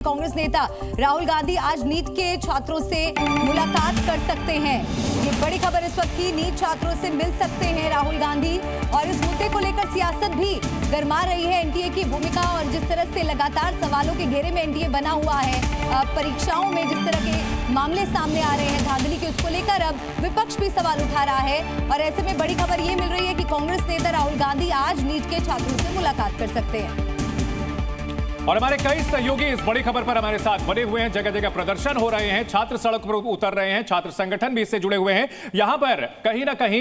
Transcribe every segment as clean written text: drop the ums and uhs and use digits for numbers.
कांग्रेस नेता राहुल गांधी आज नीट के छात्रों से मुलाकात कर सकते हैं। ये बड़ी खबर इस वक्त की, नीट छात्रों से मिल सकते हैं राहुल गांधी। और इस मुद्दे को लेकर सियासत भी गरमा रही है। एनटीए की भूमिका और जिस तरह से लगातार सवालों के घेरे में एनटीए बना हुआ है, परीक्षाओं में जिस तरह के मामले सामने आ रहे हैं धांधली के, उसको लेकर अब विपक्ष भी सवाल उठा रहा है। और ऐसे में बड़ी खबर ये मिल रही है कि कांग्रेस नेता राहुल गांधी आज नीट के छात्रों से मुलाकात कर सकते हैं। और हमारे कई सहयोगी इस बड़ी खबर पर हमारे साथ बने हुए हैं। जगह जगह प्रदर्शन हो रहे हैं, छात्र सड़क पर उतर रहे हैं, छात्र संगठन भी इससे जुड़े हुए हैं। यहां पर कहीं ना कहीं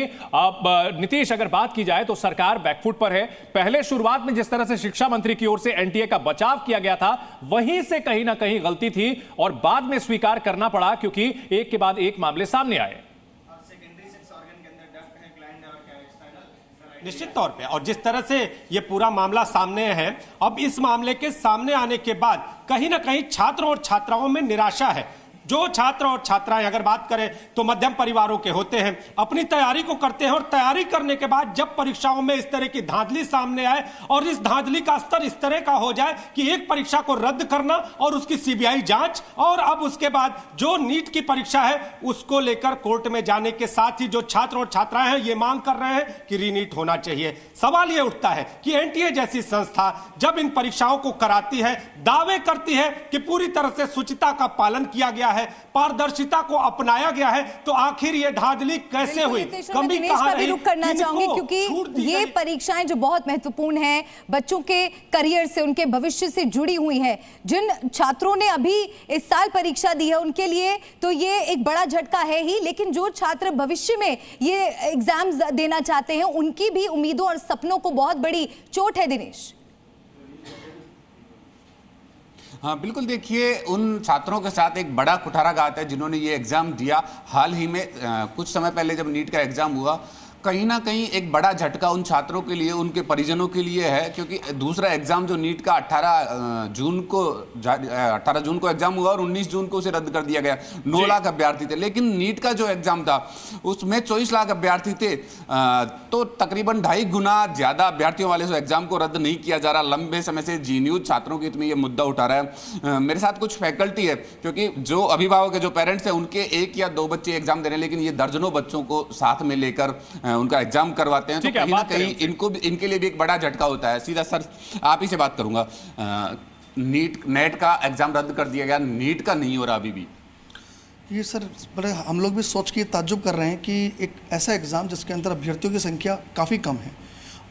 नीतीश, अगर बात की जाए तो सरकार बैकफुट पर है। पहले शुरुआत में जिस तरह से शिक्षा मंत्री की ओर से एनटीए का बचाव किया गया था, वहीं से कहीं ना कहीं गलती थी और बाद में स्वीकार करना पड़ा, क्योंकि एक के बाद एक मामले सामने आए। निश्चित तौर पे, और जिस तरह से ये पूरा मामला सामने है, अब इस मामले के सामने आने के बाद कहीं ना कहीं छात्रों और छात्राओं में निराशा है। जो छात्र और छात्राएं अगर बात करें तो मध्यम परिवारों के होते हैं, अपनी तैयारी को करते हैं और तैयारी करने के बाद जब परीक्षाओं में इस तरह की धांधली सामने आए और इस धांधली का स्तर इस तरह का हो जाए कि एक परीक्षा को रद्द करना और उसकी सीबीआई जांच, और अब उसके बाद जो नीट की परीक्षा है उसको लेकर कोर्ट में जाने के साथ ही जो छात्र और छात्राएं हैं ये मांग कर रहे हैं कि रीनीट होना चाहिए। सवाल ये उठता है कि एनटीए जैसी संस्था जब इन परीक्षाओं को कराती है, दावे करती है कि पूरी तरह से शुचिता का पालन किया गया है, पारदर्शिता को अपनाया गया है, तो आखिर ये धांधली कैसे हुई? कमी कहां रही? रुक करना चाहूंगी क्योंकि ये परीक्षाएं जो बहुत महत्वपूर्ण हैं, बच्चों के करियर से, उनके भविष्य से जुड़ी हुई हैं। जिन छात्रों ने अभी इस साल परीक्षा दी है उनके लिए तो ये एक बड़ा झटका है ही, लेकिन जो छात्र भविष्य में ये एग्जाम देना चाहते हैं उनकी भी उम्मीदों और सपनों को बहुत बड़ी चोट है। दिनेश, हाँ बिल्कुल, देखिए उन छात्रों के साथ एक बड़ा कुठाराघात है जिन्होंने ये एग्ज़ाम दिया। हाल ही में कुछ समय पहले जब नीट का एग्ज़ाम हुआ, कहीं ना कहीं एक बड़ा झटका उन छात्रों के लिए, उनके परिजनों के लिए है, क्योंकि दूसरा एग्ज़ाम जो नीट का 18 जून को एग्ज़ाम हुआ और 19 जून को उसे रद्द कर दिया गया। 9 लाख अभ्यर्थी थे, लेकिन नीट का जो एग्ज़ाम था उसमें 24 लाख अभ्यर्थी थे, तो तकरीबन 2.5 गुना ज़्यादा अभ्यर्थियों वाले एग्ज़ाम को रद्द नहीं किया जा रहा। लंबे समय से जी न्यूज़ छात्रों के हित में ये मुद्दा उठा रहा है। मेरे साथ कुछ फैकल्टी है, क्योंकि जो अभिभावक है, जो पेरेंट्स हैं, उनके 1 या 2 बच्चे एग्ज़ाम दे रहे हैं, लेकिन ये दर्जनों बच्चों को साथ में लेकर उनका एग्जाम करवाते हैं, तो कहीं ना कहीं इनके लिए भी एक बड़ा झटका होता है। सीधा सर आप ही से बात करूंगा, नेट का एग्जाम रद्द कर दिया गया, नीट का नहीं हो रहा अभी भी। ये सर बड़े हम लोग भी सोच के ताज्जुब कर रहे हैं कि एक ऐसा एग्ज़ाम जिसके अंदर अभ्यर्थियों की संख्या काफ़ी कम है,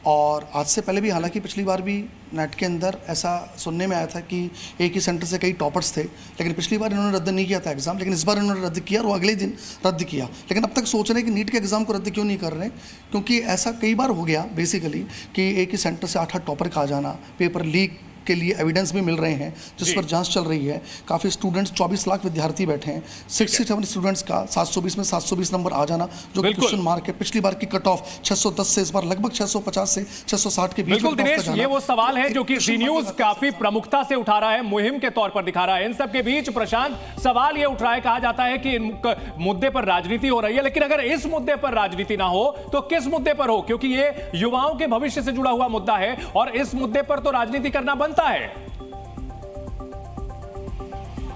और आज से पहले भी, हालांकि पिछली बार भी नेट के अंदर ऐसा सुनने में आया था कि एक ही सेंटर से कई टॉपर्स थे, लेकिन पिछली बार इन्होंने रद्द नहीं किया था एग्ज़ाम, लेकिन इस बार इन्होंने रद्द किया और वो अगले दिन रद्द किया। लेकिन अब तक सोच रहे हैं कि नीट के एग्ज़ाम को रद्द क्यों नहीं कर रहे, क्योंकि ऐसा कई बार हो गया बेसिकली कि एक ही सेंटर से 8 टॉपर का आ जाना, पेपर लीक के लिए एविडेंस भी मिल रहे हैं जिस पर जांच चल रही है। काफ़ी स्टूडेंट्स, 24 लाख विद्यार्थी बैठे हैं, 67 स्टूडेंट्स का 720 में 720 नंबर आ जाना जो क्वेश्चन मार्क है। पिछली बार की कट ऑफ 610 से इस बार लगभग 650 से 660 के बीच। बिल्कुल दिनेश, ये वो सवाल है जो कि जी न्यूज़ काफी प्रमुखता से उठा रहा है, मुहिम के तौर पर दिखा रहा है। इन सब के बीच प्रशांत, सवाल ये उठ रहा है, कहा जाता है कि इन मुद्दे पर राजनीति हो रही है, लेकिन अगर इस मुद्दे पर राजनीति ना हो तो किस मुद्दे पर हो? क्योंकि ये युवाओं के भविष्य से जुड़ा हुआ मुद्दा है और इस मुद्दे पर तो राजनीति करना बनता है।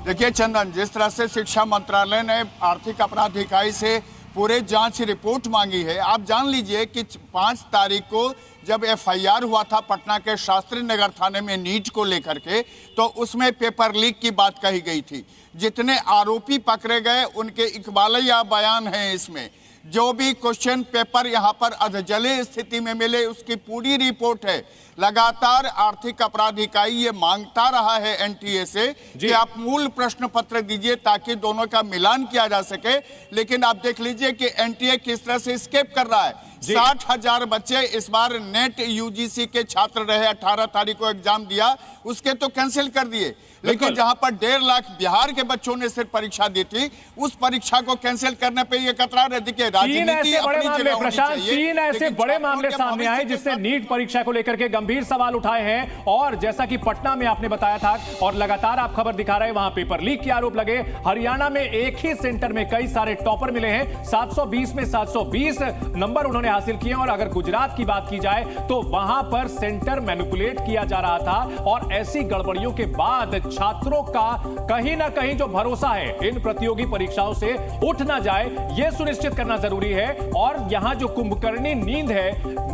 देखिए चंदन, जिस तरह से शिक्षा मंत्रालय ने आर्थिक अपराध इकाई से पूरे जांच रिपोर्ट मांगी है, आप जान लीजिए कि 5 तारीख को जब एफआईआर हुआ था पटना के शास्त्री नगर थाने में नीट को लेकर के, तो उसमें पेपर लीक की बात कही गई थी। जितने आरोपी पकड़े गए उनके इकबालिया बयान हैं इसमें। जो भी क्वेश्चन पेपर यहाँ पर अधजले स्थिति में मिले उसकी पूरी रिपोर्ट है। लगातार आर्थिक अपराध इकाई ये मांगता रहा है एनटीए से कि आप मूल प्रश्न पत्र दीजिए ताकि दोनों का मिलान किया जा सके, लेकिन आप देख लीजिए कि एनटीए किस तरह से स्केप कर रहा है। 60,000 बच्चे इस बार नेट यूजीसी के छात्र रहे, 18 तारीख को एग्जाम दिया, उसके तो कैंसिल कर दिए, लेकिन जहां पर 1.5 लाख बिहार के बच्चों ने सिर्फ परीक्षा दी थी, उस परीक्षा को कैंसिल करने पे ये कतरा रहे। देखिए राजनीति अपनी जगह होनी चाहिए। 3 ऐसे बड़े मामले सामने आए जिससे नीट परीक्षा को लेकर के गंभीर सवाल उठाए हैं, और जैसा कि पटना में आपने बताया था और लगातार आप खबर दिखा रहे हैं, वहां पेपर लीक के आरोप लगे। हरियाणा में एक ही सेंटर में कई सारे टॉपर मिले हैं, 720 में 720 नंबर उन्होंने हासिल किए। और अगर गुजरात की बात की जाए तो वहां पर सेंटर मैनिपुलेट किया जा रहा था और ऐसी गड़बड़ियों के बाद छात्रों का कहीं ना कहीं जो भरोसा है इन प्रतियोगी परीक्षाओं से उठ ना जाए, यह सुनिश्चित करना जरूरी है। और यहां जो कुंभकर्णी नींद है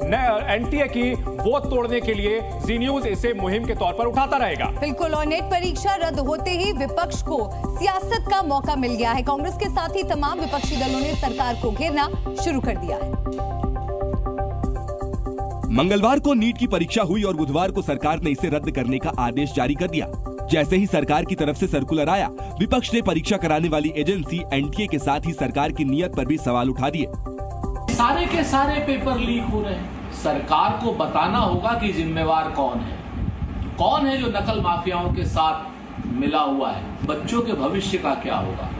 एनटीए की, वो तोड़ने के लिए जी न्यूज इसे मुहिम के तौर पर उठाता रहेगा। बिल्कुल, और नेट परीक्षा रद्द होते ही विपक्ष को सियासत का मौका मिल गया है। कांग्रेस के साथ ही तमाम विपक्षी दलों ने सरकार को घेरना शुरू कर दिया है। मंगलवार को नीट की परीक्षा हुई और बुधवार को सरकार ने इसे रद्द करने का आदेश जारी कर दिया। जैसे ही सरकार की तरफ से सर्कुलर आया, विपक्ष ने परीक्षा कराने वाली एजेंसी एनटीए के साथ ही सरकार की नीयत पर भी सवाल उठा दिए। सारे के सारे पेपर लीक हो रहे हैं। सरकार को बताना होगा कि जिम्मेवार कौन है जो नकल माफियाओं के साथ मिला हुआ है। बच्चों के भविष्य का क्या होगा।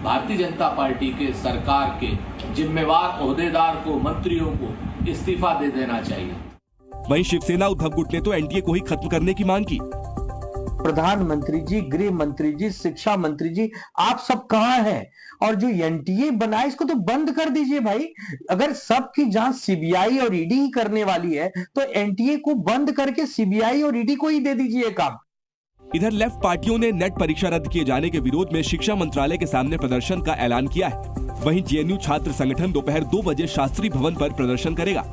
भारतीय जनता पार्टी के सरकार के जिम्मेवार ओहदेदार को, मंत्रियों को इस्तीफा दे देना चाहिए। वहीं शिवसेना उद्धव गुट ने तो एनटीए को ही खत्म करने की मांग की। प्रधानमंत्री जी, गृह मंत्री जी, शिक्षा मंत्री जी, आप सब कहां हैं? और जो एनटीए बना है इसको तो बंद कर दीजिए भाई। अगर सबकी जांच सीबीआई और ईडी ही करने वाली है तो एनटीए को बंद करके सीबीआई और ईडी को ही दे दीजिए काम। इधर लेफ्ट पार्टियों ने नेट परीक्षा रद्द किए जाने के विरोध में शिक्षा मंत्रालय के सामने प्रदर्शन का ऐलान किया है। वहीं जेएनयू छात्र संगठन दोपहर 2 बजे शास्त्री भवन पर प्रदर्शन करेगा।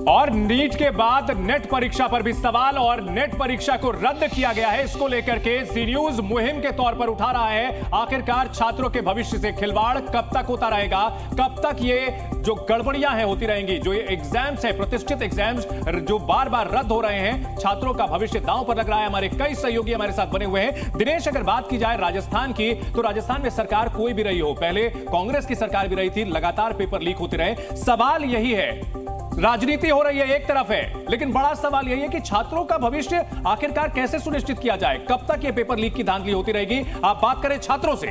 और नीट के बाद नेट परीक्षा पर भी सवाल, और नेट परीक्षा को रद्द किया गया है, इसको लेकर के जी न्यूज मुहिम के तौर पर उठा रहा है। आखिरकार छात्रों के भविष्य से खिलवाड़ कब तक होता रहेगा, कब तक ये जो गड़बड़ियां हैं होती रहेंगी, जो ये एग्जाम्स है, प्रतिष्ठित एग्जाम्स जो बार बार रद्द हो रहे हैं, छात्रों का भविष्य दांव पर लग रहा है। हमारे कई सहयोगी हमारे साथ बने हुए हैं। दिनेश, अगर बात की जाए राजस्थान की, तो राजस्थान में सरकार कोई भी रही हो, पहले कांग्रेस की सरकार भी रही थी, लगातार पेपर लीक होते रहे। सवाल यही है, राजनीति हो रही है एक तरफ है, लेकिन बड़ा सवाल यही है कि छात्रों का भविष्य आखिरकार कैसे सुनिश्चित किया जाए, कब तक ये पेपर लीक की धांधली होती रहेगी। आप बात करें छात्रों से।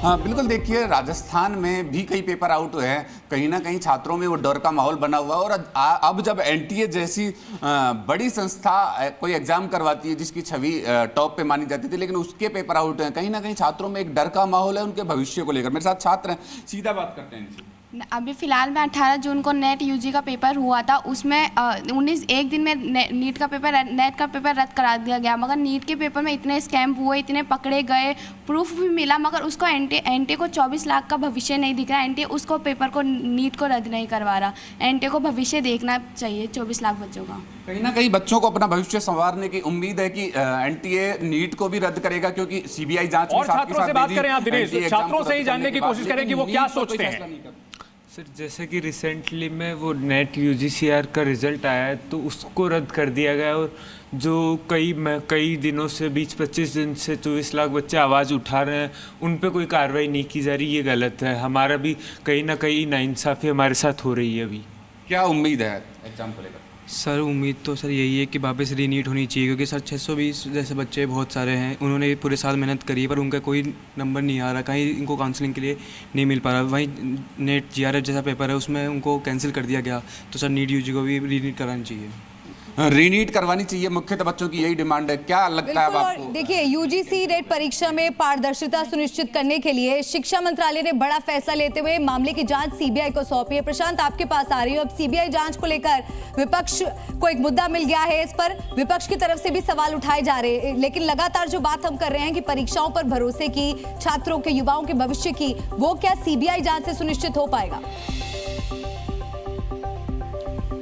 हाँ बिल्कुल, देखिए राजस्थान में भी कई पेपर आउट हुए हैं। कहीं ना कहीं छात्रों में वो डर का माहौल बना हुआ है। और अब जब एनटीए जैसी बड़ी संस्था कोई एग्जाम करवाती है जिसकी छवि टॉप पे मानी जाती थी, लेकिन उसके पेपर आउट हैं, कहीं ना कहीं छात्रों में एक डर का माहौल है उनके भविष्य को लेकर। मेरे साथ छात्र हैं, सीधा बात करते हैं इनसे। अभी फ़िलहाल में 18 जून को नेट यूजी का पेपर हुआ था, उसमें एक दिन में नेट का पेपर रद्द करा दिया गया। मगर नीट के पेपर में इतने स्कैम हुए, इतने पकड़े गए, प्रूफ भी मिला, मगर उसको एनटीए को 24 लाख का भविष्य नहीं दिख रहा। एनटीए उसको पेपर को, नीट को रद्द नहीं करवा रहा। एनटीए को भविष्य देखना चाहिए 24 लाख बच्चों का। कहीं ना कहीं बच्चों को अपना भविष्य संवारने की उम्मीद है कि एनटीए नीट को भी रद्द करेगा, क्योंकि सीबीआई जांच और छात्रों से बात करें आप दिनेश, छात्रों से ही जानने की कोशिश करें कि वो क्या सोचते हैं। सर जैसे कि रिसेंटली में वो नेट यूजीसीआर का रिजल्ट आया है तो उसको रद्द कर दिया गया, और जो कई दिनों से 20-25 दिन से 24 लाख बच्चे आवाज़ उठा रहे हैं, उन पे कोई कार्रवाई नहीं की जा रही, ये गलत है। हमारा भी कहीं ना कहीं नाइंसाफ़ी हमारे साथ हो रही है। अभी क्या उम्मीद है एग्जाम को लेकर? सर उम्मीद तो सर यही है कि वापस रीनीट होनी चाहिए, क्योंकि सर 620 जैसे बच्चे बहुत सारे हैं, उन्होंने पूरे साल मेहनत करी है पर उनका कोई नंबर नहीं आ रहा, कहीं इनको काउंसलिंग के लिए नहीं मिल पा रहा। वहीं नेट जीआरएफ जैसा पेपर है उसमें उनको कैंसिल कर दिया गया, तो सर नीट यूजी को भी रीनीट करानी चाहिए। रीनीट करवानी चाहिए, मुख्यतः बच्चों की यही डिमांड है। क्या लगता है आपको? देखिए, यूजीसी नेट परीक्षा में पारदर्शिता सुनिश्चित करने के लिए शिक्षा मंत्रालय ने बड़ा फैसला लेते हुए मामले की जांच सीबीआई को सौंपी है। प्रशांत, आपके पास आ रही है। अब सीबीआई जांच को लेकर विपक्ष को एक मुद्दा मिल गया है, इस पर विपक्ष की तरफ से भी सवाल उठाए जा रहे हैं, लेकिन लगातार जो बात हम कर रहे हैं कि परीक्षाओं पर भरोसे की, छात्रों के, युवाओं के भविष्य की, वो क्या सीबीआई जांच से सुनिश्चित हो पाएगा?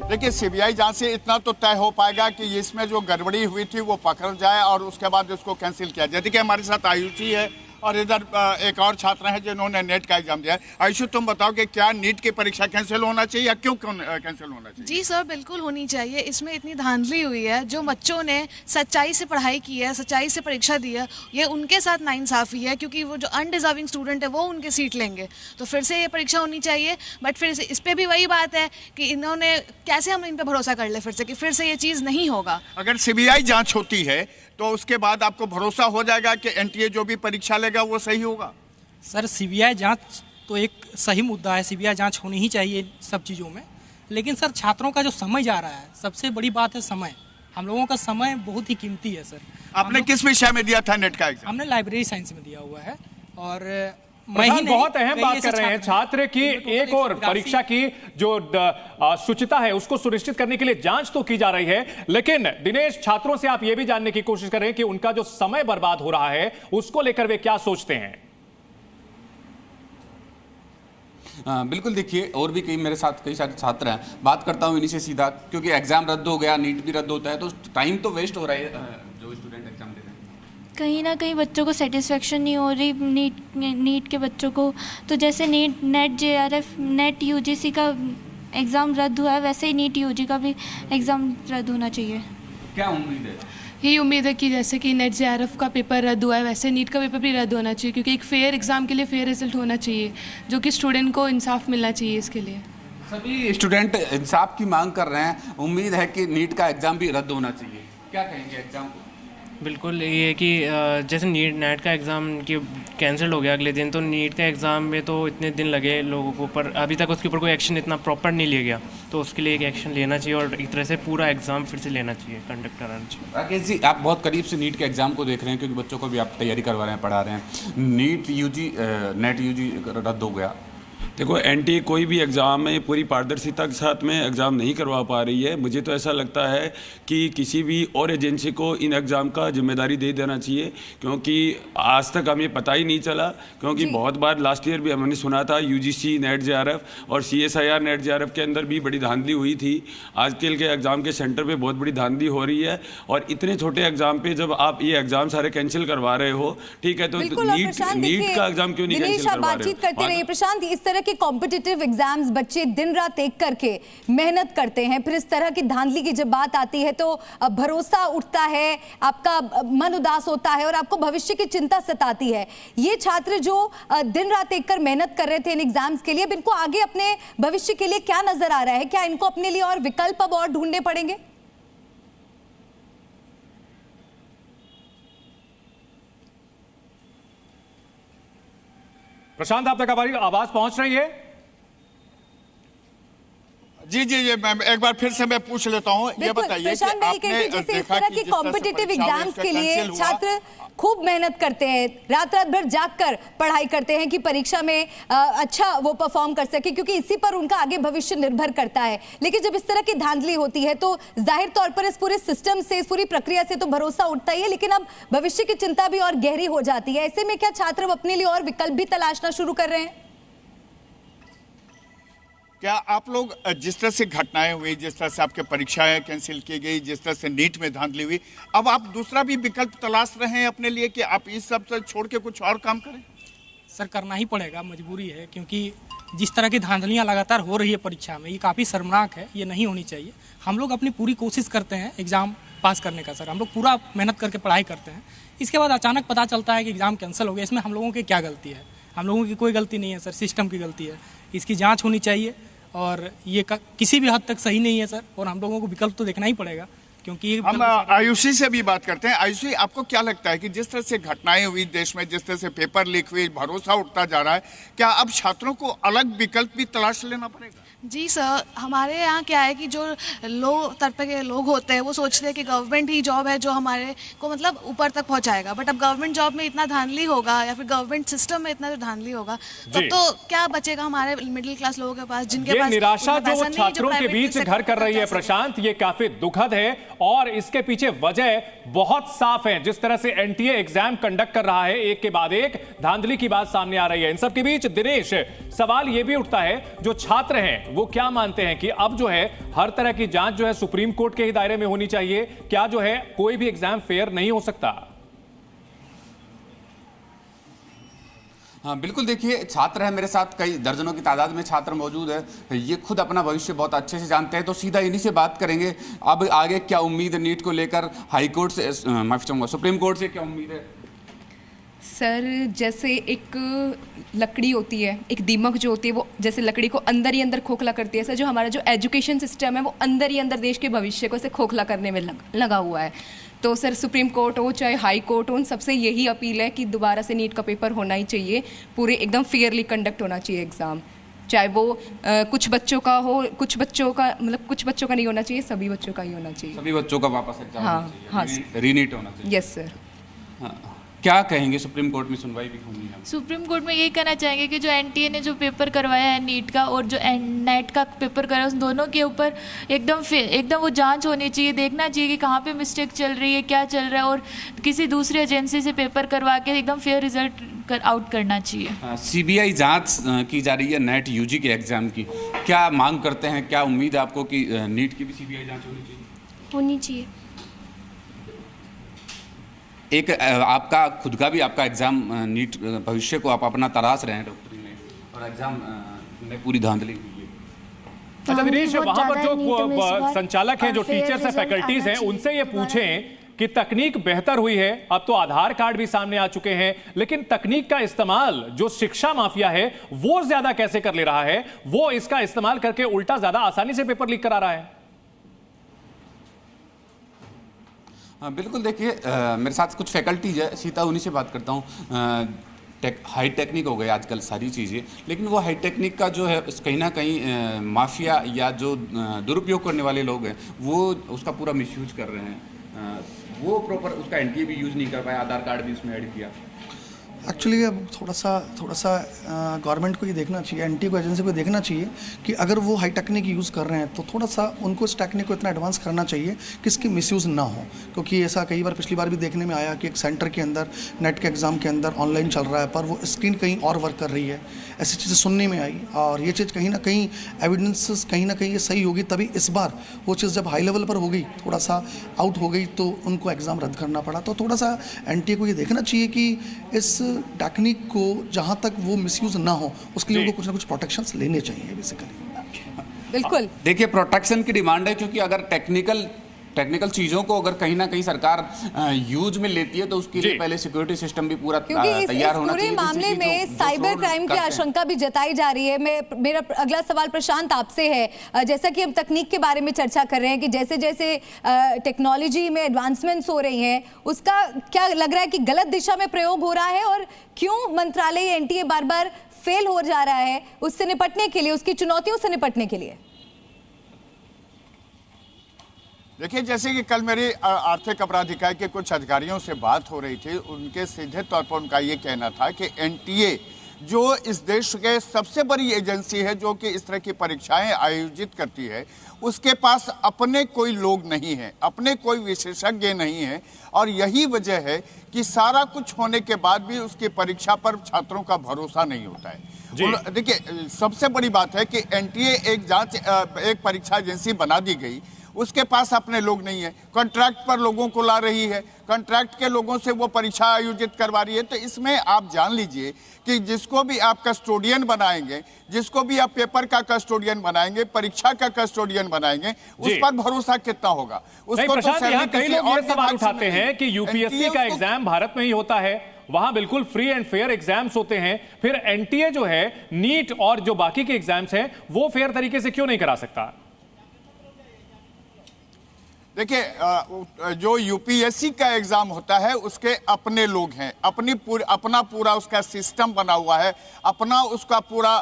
देखिए, सीबीआई जांच से इतना तो तय हो पाएगा कि इसमें जो गड़बड़ी हुई थी वो पकड़ जाए और उसके बाद इसको कैंसिल किया जाए। देखिए, हमारे साथ आयुषी है और इधर एक और छात्र हैं जिन्होंने नेट का एग्जाम दिया है। आयुषी, तुम बताओ कि क्या नीट की परीक्षा कैंसिल होना चाहिए या क्यों कैंसिल होना चाहिए? जी सर, बिल्कुल होनी चाहिए। इसमें इतनी धांधली हुई है, जो बच्चों ने सच्चाई से पढ़ाई की है, सच्चाई से परीक्षा दी है, ये उनके साथ नाइंसाफ़ी है, क्योंकि वो जो अनडिजर्विंग स्टूडेंट है वो उनके सीट लेंगे, तो फिर से ये परीक्षा होनी चाहिए। बट फिर इस पर भी वही बात है कि इन्होंने कैसे हम इन पर भरोसा कर ले फिर से कि फिर से ये चीज़ नहीं होगा। अगर सीबीआई जाँच होती है तो उसके बाद आपको भरोसा हो जाएगा कि एनटीए जो भी परीक्षा लेगा वो सही होगा? सर सीबीआई जांच तो एक सही मुद्दा है, सीबीआई जांच होनी ही चाहिए सब चीज़ों में, लेकिन सर छात्रों का जो समय जा रहा है, सबसे बड़ी बात है समय। हम लोगों का समय बहुत ही कीमती है सर। आपने किस विषय में दिया था नेट का एग्जाम? हमने लाइब्रेरी साइंस में दिया हुआ है। और बहुत अहम बात कर रहे हैं, छात्र की एक और परीक्षा की जो शुचिता है उसको सुनिश्चित करने के लिए जांच तो की जा रही है, लेकिन दिनेश, छात्रों से आप यह भी जानने की कोशिश कर रहे हैं कि उनका जो समय बर्बाद हो रहा है उसको लेकर वे क्या सोचते हैं। बिल्कुल, देखिए और भी मेरे साथ कई सारे छात्र हैं, बात करता हूं इन्हीं से सीधा, क्योंकि एग्जाम रद्द हो गया, नीट भी रद्द होता है, तो टाइम तो वेस्ट हो रहा है जो स्टूडेंट एग्जाम दे रहे हैं। कहीं ना कहीं बच्चों को सेटिस्फेक्शन नहीं हो रही नीट के बच्चों को। तो जैसे नेट JRF नेट UGC का एग्ज़ाम रद्द हुआ है, वैसे ही नीट UG का भी एग्ज़ाम रद्द होना चाहिए। क्या उम्मीद है? यही उम्मीद है कि जैसे कि नेट JRF का पेपर रद्द हुआ है, वैसे नीट का पेपर भी रद्द होना चाहिए, क्योंकि एक फेयर एग्ज़ाम के लिए फेयर रिजल्ट होना चाहिए, जो कि स्टूडेंट को इंसाफ मिलना चाहिए। इसके लिए सभी स्टूडेंट इंसाफ की मांग कर रहे हैं। उम्मीद है कि नीट का एग्ज़ाम भी रद्द होना चाहिए। क्या कहेंगे एग्ज़ाम को? बिल्कुल, ये है कि जैसे नेट का एग्ज़ाम की कैंसिल हो गया अगले दिन, तो नीट का एग्ज़ाम में तो इतने दिन लगे लोगों को, पर अभी तक उसके ऊपर कोई एक्शन इतना प्रॉपर नहीं लिया गया, तो उसके लिए एक एक्शन लेना चाहिए और एक तरह से पूरा एग्ज़ाम फिर से लेना चाहिए, कंडक्ट कराना चाहिए। राकेश जी, आप बहुत करीब से नीट के एग्ज़ाम को देख रहे हैं, क्योंकि बच्चों को भी आप तैयारी करवा रहे हैं, पढ़ा रहे हैं। नेट UG रद्द हो गया। देखो, NTA कोई भी एग्ज़ाम में पूरी पारदर्शिता के साथ में एग्ज़ाम नहीं करवा पा रही है। मुझे तो ऐसा लगता है कि किसी भी और एजेंसी को इन एग्ज़ाम का जिम्मेदारी दे देना चाहिए, क्योंकि आज तक हमें पता ही नहीं चला, क्योंकि बहुत बार लास्ट ईयर भी हमने सुना था UGC नेट JRF और CSIR नेट JRF के अंदर भी बड़ी धांधली हुई थी। आजकल के एग्ज़ाम के सेंटर पर बहुत बड़ी धांधली हो रही है, और इतने छोटे एग्ज़ाम पर जब आप ये एग्ज़ाम सारे कैंसिल करवा रहे हो, ठीक है, तो नीट का एग्ज़ाम क्यों नहीं कैंसिल करवा रहे हो? प्रशांत, इस तरह के कॉम्पिटिटिव एग्जाम्स बच्चे दिन रात एक करके मेहनत करते हैं, फिर इस तरह की धांधली की जब बात आती है तो भरोसा उठता है, आपका मन उदास होता है और आपको भविष्य की चिंता सताती है। ये छात्र जो दिन रात एक कर मेहनत कर रहे थे इन एग्जाम्स के लिए, अब इनको आगे अपने भविष्य के लिए क्या नजर आ रहा है? क्या इनको अपने लिए और विकल्प अब और ढूंढने पड़ेंगे? प्रशांत, आप तक हमारी आवाज पहुंच रही है? जी जी जी, मैं एक बार फिर से मैं पूछ लेता हूँ, ये बताइए कि आपने जैसे इस तरह के कॉम्पिटिटिव एग्जाम्स के लिए छात्र खूब मेहनत करते हैं, रात भर जागकर पढ़ाई करते हैं कि परीक्षा में अच्छा वो परफॉर्म कर सके, क्योंकि इसी पर उनका आगे भविष्य निर्भर करता है। लेकिन जब इस तरह की धांधली होती है तो जाहिर तौर पर इस पूरे सिस्टम से, इस पूरी प्रक्रिया से तो भरोसा उठता ही है, लेकिन अब भविष्य की चिंता भी और गहरी हो जाती है। ऐसे में क्या छात्र अपने लिए और विकल्प भी तलाशना शुरू कर रहे हैं? क्या आप लोग जिस तरह से घटनाएं हुई, जिस तरह से आपके परीक्षाएं कैंसिल की गई, जिस तरह से नीट में धांधली हुई, अब आप दूसरा भी विकल्प तलाश रहे हैं अपने लिए कि आप इस सब से छोड़ के कुछ और काम करें? सर, करना ही पड़ेगा, मजबूरी है, क्योंकि जिस तरह की धांधलियां लगातार हो रही है परीक्षा में, ये काफ़ी शर्मनाक है, ये नहीं होनी चाहिए। हम लोग अपनी पूरी कोशिश करते हैं एग्ज़ाम पास करने का सर, हम लोग पूरा मेहनत करके पढ़ाई करते हैं। इसके बाद अचानक पता चलता है कि एग्ज़ाम कैंसिल हो गया। इसमें हम लोगों की क्या गलती है? हम लोगों की कोई गलती नहीं है सर, सिस्टम की गलती है। इसकी जांच होनी चाहिए और ये किसी भी हद तक सही नहीं है सर, और हम लोगों को विकल्प तो देखना ही पड़ेगा, क्योंकि हम आयुषी से भी बात करते हैं। आयुषी, आपको क्या लगता है कि जिस तरह से घटनाएं हुई देश में, जिस तरह से पेपर लीक हुई, भरोसा उठता जा रहा है, क्या अब छात्रों को अलग विकल्प भी तलाश लेना पड़ेगा? जी सर, हमारे यहाँ क्या है कि जो लो तरह के लोग होते हैं वो सोचते हैं कि गवर्नमेंट ही जॉब है जो हमारे को मतलब ऊपर तक पहुँचाएगा, बट अब गवर्नमेंट जॉब में इतना धांधली होगा या फिर गवर्नमेंट सिस्टम में इतना धांधली होगा तब तो क्या बचेगा हमारे मिडिल क्लास लोगों के पास, जिनके पास निराशा जो छात्रों के बीच घर कर रही है प्रशांत, ये काफी दुखद है और इसके पीछे वजह बहुत साफ है। जिस तरह से NTA एग्जाम कंडक्ट कर रहा है, एक के बाद एक धांधली की बात सामने आ रही है। इन सब के बीच दिनेश, सवाल यह भी उठता है, जो छात्र हैं वो क्या मानते हैं कि अब जो है हर तरह की जांच जो है सुप्रीम कोर्ट के ही दायरे में होनी चाहिए? क्या जो है कोई भी एग्जाम फेयर नहीं हो सकता? हाँ बिल्कुल, देखिए छात्र है मेरे साथ, कई दर्जनों की तादाद में छात्र मौजूद है, ये खुद अपना भविष्य बहुत अच्छे से जानते हैं, तो सीधा इन्हीं से बात करेंगे। अब आगे क्या उम्मीद है नीट को लेकर? हाई कोर्ट से, माफी चाहूंगा, सुप्रीम कोर्ट से क्या उम्मीद है? सर, जैसे एक लकड़ी होती है, एक दीमक जो होती है, वो जैसे लकड़ी को अंदर ही अंदर खोखला करती है, सर जो हमारा जो एजुकेशन सिस्टम है वो अंदर ही अंदर देश के भविष्य को ऐसे खोखला करने में लगा हुआ है। तो सर सुप्रीम कोर्ट हो चाहे हाई कोर्ट हो, उन सबसे यही अपील है कि दोबारा से नीट का पेपर होना ही चाहिए, पूरे एकदम फेयरली कंडक्ट होना चाहिए एग्ज़ाम। चाहे वो कुछ बच्चों का हो, कुछ बच्चों का मतलब कुछ बच्चों का नहीं होना चाहिए, सभी बच्चों का ही होना चाहिए। सभी बच्चों का वापस एग्जाम हाँ, होना चाहिए, हाँ रीनीट होना चाहिए। Yes sir. हाँ, क्या कहेंगे? सुप्रीम कोर्ट में सुनवाई भी होनी है। सुप्रीम कोर्ट में यही कहना चाहेंगे कि जो एनटीए ने जो पेपर करवाया है नीट का और जो नेट का पेपर कराया उस दोनों के ऊपर एकदम वो जांच होनी चाहिए, देखना चाहिए कि कहाँ पे मिस्टेक चल रही है, क्या चल रहा है, और किसी दूसरी एजेंसी से पेपर करवा के एकदम फेयर रिजल्ट आउट करना चाहिए। सीबीआई जांच की जा रही है नेट यूजी के एग्जाम की, क्या मांग करते हैं, क्या उम्मीद है आपको कि नीट की भी सीबीआई जांच होनी चाहिए? होनी चाहिए। एक आपका खुद का भी आपका एग्जाम नीट भविष्य को आप अपना तराश रहे हैं डॉक्टरी में, और एग्जाम में पूरी धांधली हुई है। अच्छा दिनेश, वहां पर जो संचालक हैं, जो टीचर्स हैं, फैकल्टीज हैं, उनसे ये पूछें कि तकनीक बेहतर हुई है, अब तो आधार कार्ड भी सामने आ चुके हैं, लेकिन तकनीक का इस्तेमाल जो शिक्षा माफिया है वो ज्यादा कैसे कर ले रहा है, वो इसका इस्तेमाल करके उल्टा ज्यादा आसानी से पेपर लीक करा रहा है। हाँ बिल्कुल, देखिए मेरे साथ कुछ फैकल्टीज है, सीता उन्हीं से बात करता हूँ। हाई टेक्निक हो गए आजकल सारी चीज़ें, लेकिन वो हाई टेक्निक का जो है कहीं ना कहीं माफिया या जो दुरुपयोग करने वाले लोग हैं वो उसका पूरा मिसयूज कर रहे हैं। वो प्रॉपर उसका एनटीए भी यूज़ नहीं कर पाया, आधार कार्ड भी उसमें ऐड किया। एक्चुअली अब थोड़ा सा गवर्नमेंट को ये देखना चाहिए, एनटीए को, एजेंसी को देखना चाहिए कि अगर वो हाई टेक्निक यूज़ कर रहे हैं तो थोड़ा सा उनको इस टेक्निक को इतना एडवांस करना चाहिए कि इसकी मिसयूज़ ना हो। क्योंकि ऐसा कई बार पिछली बार भी देखने में आया कि एक सेंटर के अंदर नेट के एग्ज़ाम के अंदर ऑनलाइन चल रहा है पर वो स्क्रीन कहीं और वर्क कर रही है, ऐसी चीज़ें सुनने में आई। और ये चीज़ कहीं ना कहीं एविडेंसेस कहीं ना कहीं ये सही होगी, तभी इस बार वो चीज़ जब हाई लेवल पर हो गई, थोड़ा सा आउट हो गई, तो उनको एग्ज़ाम रद्द करना पड़ा। तो थोड़ा सा एनटीए को ये देखना चाहिए कि इस टेक्निक को जहां तक वो मिसयूज ना हो उसके लिए उनको कुछ ना कुछ प्रोटेक्शंस लेने चाहिए बेसिकली। बिल्कुल, देखिए प्रोटेक्शन की डिमांड है, क्योंकि अगर टेक्निकल चीजों को अगर कहीं ना कहीं सरकार यूज में लेती है तो उसके लिए पहले सिक्योरिटी सिस्टम भी पूरा तैयार होना चाहिए। पूरे मामले में साइबर क्राइम की आशंका भी जताई जा रही है। मेरा अगला सवाल प्रशांत आपसे है, जैसा कि हम तकनीक के बारे में चर्चा कर रहे हैं कि जैसे जैसे टेक्नोलॉजी में एडवांसमेंट्स हो रही हैं, उसका क्या लग रहा है कि गलत दिशा में प्रयोग हो रहा है, और क्यों मंत्रालय एनटीए बार बार फेल हो जा रहा है उससे निपटने के लिए, उसकी चुनौतियों से निपटने के लिए? देखिए, जैसे कि कल मेरी आर्थिक अपराध इकाई के कुछ अधिकारियों से बात हो रही थी, उनके सीधे तौर पर उनका ये कहना था कि एनटीए जो इस देश के सबसे बड़ी एजेंसी है जो कि इस तरह की परीक्षाएं आयोजित करती है, उसके पास अपने कोई लोग नहीं हैं, अपने कोई विशेषज्ञ नहीं हैं, और यही वजह है कि सारा कुछ होने के बाद भी उसकी परीक्षा पर छात्रों का भरोसा नहीं होता है। देखिए, सबसे बड़ी बात है कि एनटीए एक परीक्षा एजेंसी बना दी गई, उसके पास अपने लोग नहीं है, कॉन्ट्रैक्ट पर लोगों को ला रही है, कॉन्ट्रैक्ट के लोगों से वो परीक्षा आयोजित करवा रही है। तो इसमें आप जान लीजिए कि जिसको भी आप कस्टोडियन बनाएंगे, जिसको भी आप पेपर का कस्टोडियन बनाएंगे, परीक्षा का कस्टोडियन बनाएंगे, उस पर भरोसा कितना होगा? उसको तो कई लोग ये सवाल उठाते हैं कि यूपीएससी का एग्जाम भारत में ही होता है, वहां बिल्कुल फ्री एंड फेयर एग्जाम्स होते हैं, फिर एनटीए जो है नीट और जो बाकी के एग्जाम्स हैं वो फेयर तरीके से क्यों नहीं करा सकता? देखिए, जो यूपीएससी का एग्जाम होता है उसके अपने लोग हैं, अपना पूरा उसका सिस्टम बना हुआ है, अपना उसका पूरा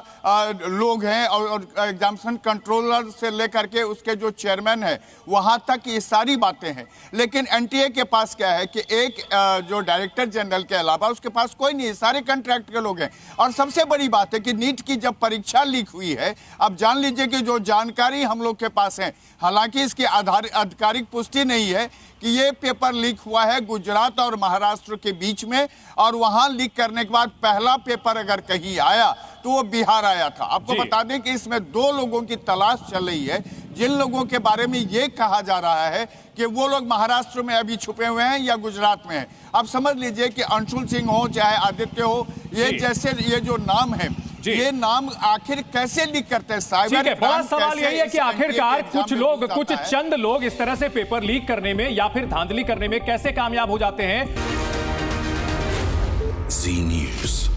लोग हैं, और एग्जामिनेशन कंट्रोलर से लेकर के उसके जो चेयरमैन है वहां तक ये सारी बातें हैं। लेकिन एनटीए के पास क्या है कि एक जो डायरेक्टर जनरल के अलावा उसके पास कोई नहीं है, सारे कॉन्ट्रैक्ट के लोग हैं। और सबसे बड़ी बात है कि नीट की जब परीक्षा लीक हुई है, अब जान लीजिए कि जो जानकारी हम लोग के पास है, हालांकि इसकी आधिकारिक पुष्टि नहीं है कि ये पेपर लीक हुआ है गुजरात और महाराष्ट्र के बीच में, और वहां लीक करने के बाद पहला पेपर अगर कहीं आया तो वो बिहार आया था। आपको बता दें कि इसमें 2 लोगों की तलाश चल रही है, जिन लोगों के बारे में ये कहा जा रहा है कि वो लोग महाराष्ट्र में अभी छुपे हुए हैं या गुजरात में हैं। आप समझ लीजिए कि अंशुल सिंह हो चाहे आदित्य हो, ये जैसे ये जो नाम है, ये नाम आखिर कैसे लीक करते हैं? साइबर बड़ा सवाल यही है कि आखिरकार कुछ चंद लोग इस तरह से पेपर लीक करने में या फिर धांधली करने में कैसे कामयाब हो जाते हैं? जी न्यूज़।